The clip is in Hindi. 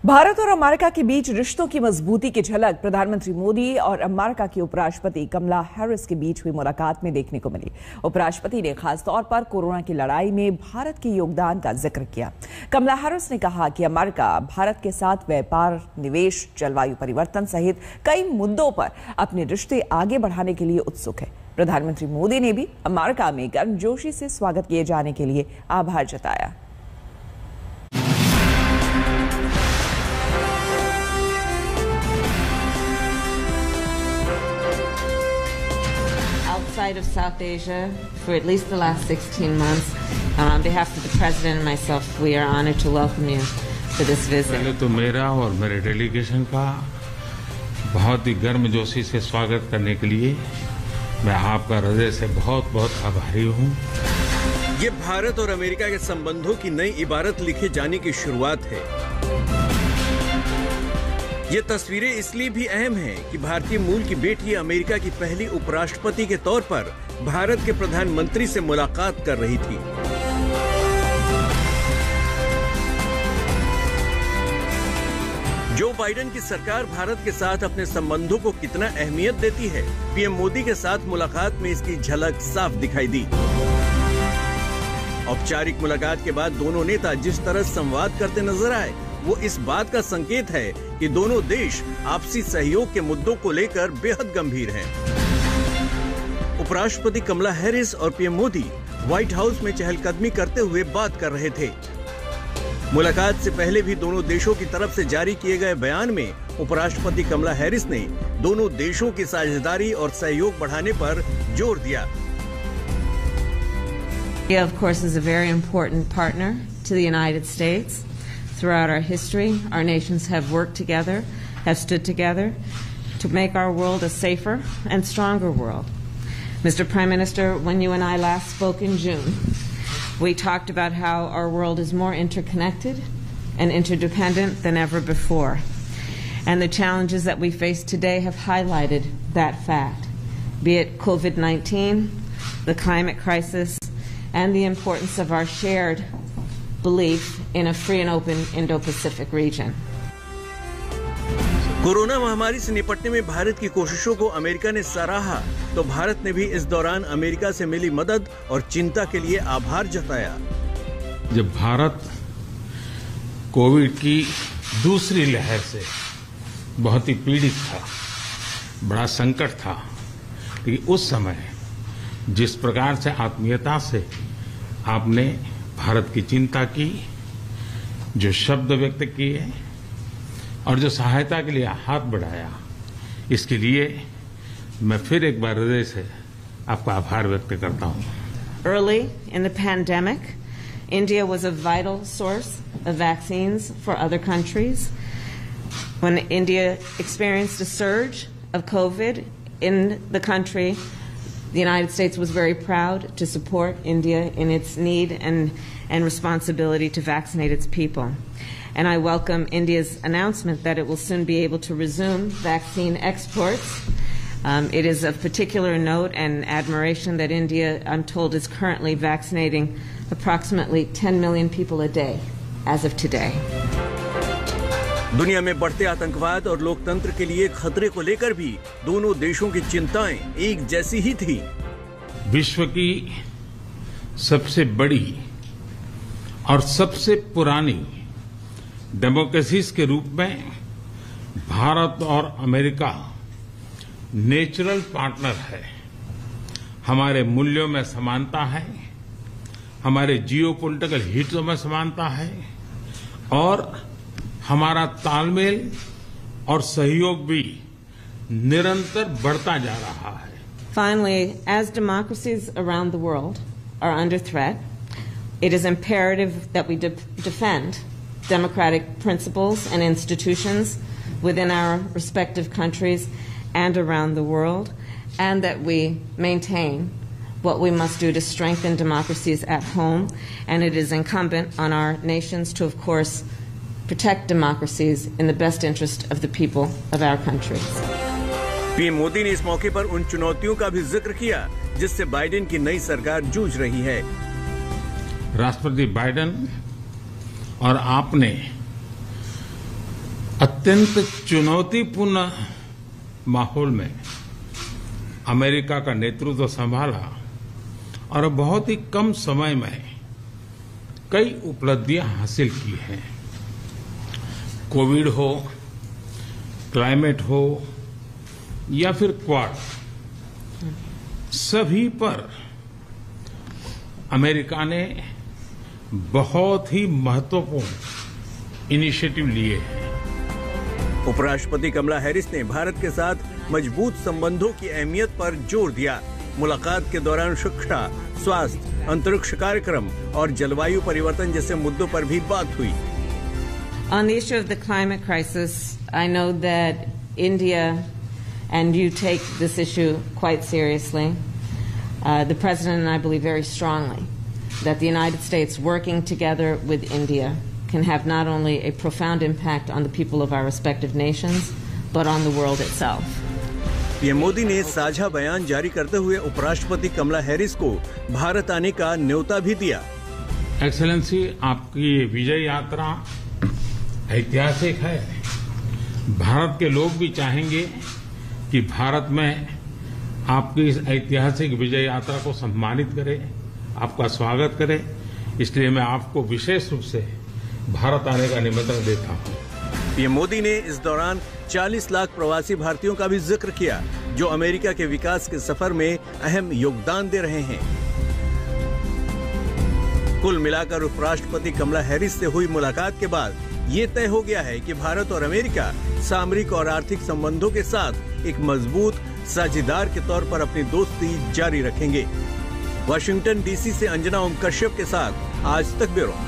भारत और अमेरिका के बीच रिश्तों की मजबूती की झलक प्रधानमंत्री मोदी और अमेरिका की उपराष्ट्रपति कमला हैरिस के बीच हुई मुलाकात में देखने को मिली। उपराष्ट्रपति ने खासतौर पर कोरोना की लड़ाई में भारत के योगदान का जिक्र किया। कमला हैरिस ने कहा कि अमेरिका भारत के साथ व्यापार, निवेश, जलवायु परिवर्तन सहित कई मुद्दों पर अपने रिश्ते आगे बढ़ाने के लिए उत्सुक है। प्रधानमंत्री मोदी ने भी अमेरिका में गर्मजोशी से स्वागत किए जाने के लिए आभार जताया। Outside of South Asia for at least the last 16 months. On behalf of the President and myself, we are honored to welcome you for this visit. पहले तो मेरा और मेरे डेलीगेशन का बहुत ही गर्मजोशी से स्वागत करने के लिए मैं आपका हृदय से बहुत बहुत आभारी हूँ। ये भारत और अमेरिका के संबंधों की नई इबारत लिखे जाने की शुरुआत है। ये तस्वीरें इसलिए भी अहम हैं कि भारतीय मूल की बेटी अमेरिका की पहली उपराष्ट्रपति के तौर पर भारत के प्रधानमंत्री से मुलाकात कर रही थी। जो बाइडेन की सरकार भारत के साथ अपने संबंधों को कितना अहमियत देती है, पीएम मोदी के साथ मुलाकात में इसकी झलक साफ दिखाई दी। औपचारिक मुलाकात के बाद दोनों नेता जिस तरह संवाद करते नजर आए, वो इस बात का संकेत है कि दोनों देश आपसी सहयोग के मुद्दों को लेकर बेहद गंभीर हैं। उपराष्ट्रपति कमला हैरिस और पीएम मोदी व्हाइट हाउस में चहलकदमी करते हुए बात कर रहे थे। मुलाकात से पहले भी दोनों देशों की तरफ से जारी किए गए बयान में उपराष्ट्रपति कमला हैरिस ने दोनों देशों की साझेदारी और सहयोग बढ़ाने पर जोर दिया। India, of course, is a very important partner to the United States. Throughout our history, our nations have worked together, have stood together to make our world a safer and stronger world. Mr. Prime Minister, when you and I last spoke in June, we talked about how our world is more interconnected and interdependent than ever before. And the challenges that we face today have highlighted that fact, be it COVID-19, the climate crisis, and the importance of our shared belief in a free and open Indo-Pacific region. Corona महामारी से निपटने में भारत की कोशिशों को अमेरिका ने सराहा, तो भारत ने भी इस दौरान अमेरिका से मिली मदद और चिंता के लिए आभार जताया। जब भारत कोविड की दूसरी लहर से बहुत ही पीड़ित था, बड़ा संकट था, लेकिन उस समय जिस प्रकार से आत्मीयता से आपने भारत की चिंता की, जो शब्द व्यक्त किए और जो सहायता के लिए हाथ बढ़ाया, इसके लिए मैं फिर एक बार हृदय से आपका आभार व्यक्त करता हूं। Early in the pandemic, India was a vital source of vaccines for other countries. When India experienced a surge of COVID in the country, the United States was very proud to support India in its need and responsibility to vaccinate its people. And I welcome India's announcement that it will soon be able to resume vaccine exports. It is of particular note and admiration that India, I'm told, is currently vaccinating approximately 10 million people a day as of today. दुनिया में बढ़ते आतंकवाद और लोकतंत्र के लिए खतरे को लेकर भी दोनों देशों की चिंताएं एक जैसी ही थी। विश्व की सबसे बड़ी और सबसे पुरानी डेमोक्रेसीज के रूप में भारत और अमेरिका नेचुरल पार्टनर है। हमारे मूल्यों में समानता है, हमारे जियोपॉलिटिकल हितों में समानता है और हमारा तालमेल और सहयोग भी निरंतर बढ़ता जा रहा है। Finally, as democracies around the world are under threat, it is imperative that we defend democratic principles and institutions within our respective countries and around the world, and that we maintain what we must do to strengthen democracies at home. And it is incumbent on our nations to, of course, protect democracies in the best interest of the people of our countries. PM Modi ने इस मौके पर उन चुनौतियों का भी जिक्र किया जिससे बाइडेन की नई सरकार जूझ रही है। राष्ट्रपति बाइडेन और आपने अत्यंत चुनौतीपूर्ण माहौल में अमेरिका का नेतृत्व संभाला और बहुत ही कम समय में कई उपलब्धियां हासिल की हैं। कोविड हो, क्लाइमेट हो या फिर क्वाड, सभी पर अमेरिका ने बहुत ही महत्वपूर्ण इनिशिएटिव लिए हैं। उपराष्ट्रपति कमला हैरिस ने भारत के साथ मजबूत संबंधों की अहमियत पर जोर दिया। मुलाकात के दौरान शिक्षा, स्वास्थ्य, अंतरिक्ष कार्यक्रम और जलवायु परिवर्तन जैसे मुद्दों पर भी बात हुई। On the issue of the climate crisis, I know that India and you take this issue quite seriously. The President and I believe very strongly that the United States working together with India can have not only a profound impact on the people of our respective nations, but on the world itself. PM Modi ने साझा बयान जारी करते हुए उपराष्ट्रपति कमला हैरिस को भारत आने का न्योता भी दिया। एक्सेलेंसी, आपकी ये विजय यात्रा ऐतिहासिक है। भारत के लोग भी चाहेंगे कि भारत में आपकी इस ऐतिहासिक विजय यात्रा को सम्मानित करें, आपका स्वागत करें। इसलिए मैं आपको विशेष रूप से भारत आने का निमंत्रण देता हूं। पीएम मोदी ने इस दौरान 40 लाख प्रवासी भारतीयों का भी जिक्र किया, जो अमेरिका के विकास के सफर में अहम योगदान दे रहे हैं। कुल मिलाकर उपराष्ट्रपति कमला हैरिस से हुई मुलाकात के बाद ये तय हो गया है कि भारत और अमेरिका सामरिक और आर्थिक संबंधों के साथ एक मजबूत साझेदार के तौर पर अपनी दोस्ती जारी रखेंगे। वाशिंगटन डीसी से अंजना ओम कश्यप के साथ आज तक ब्यूरो।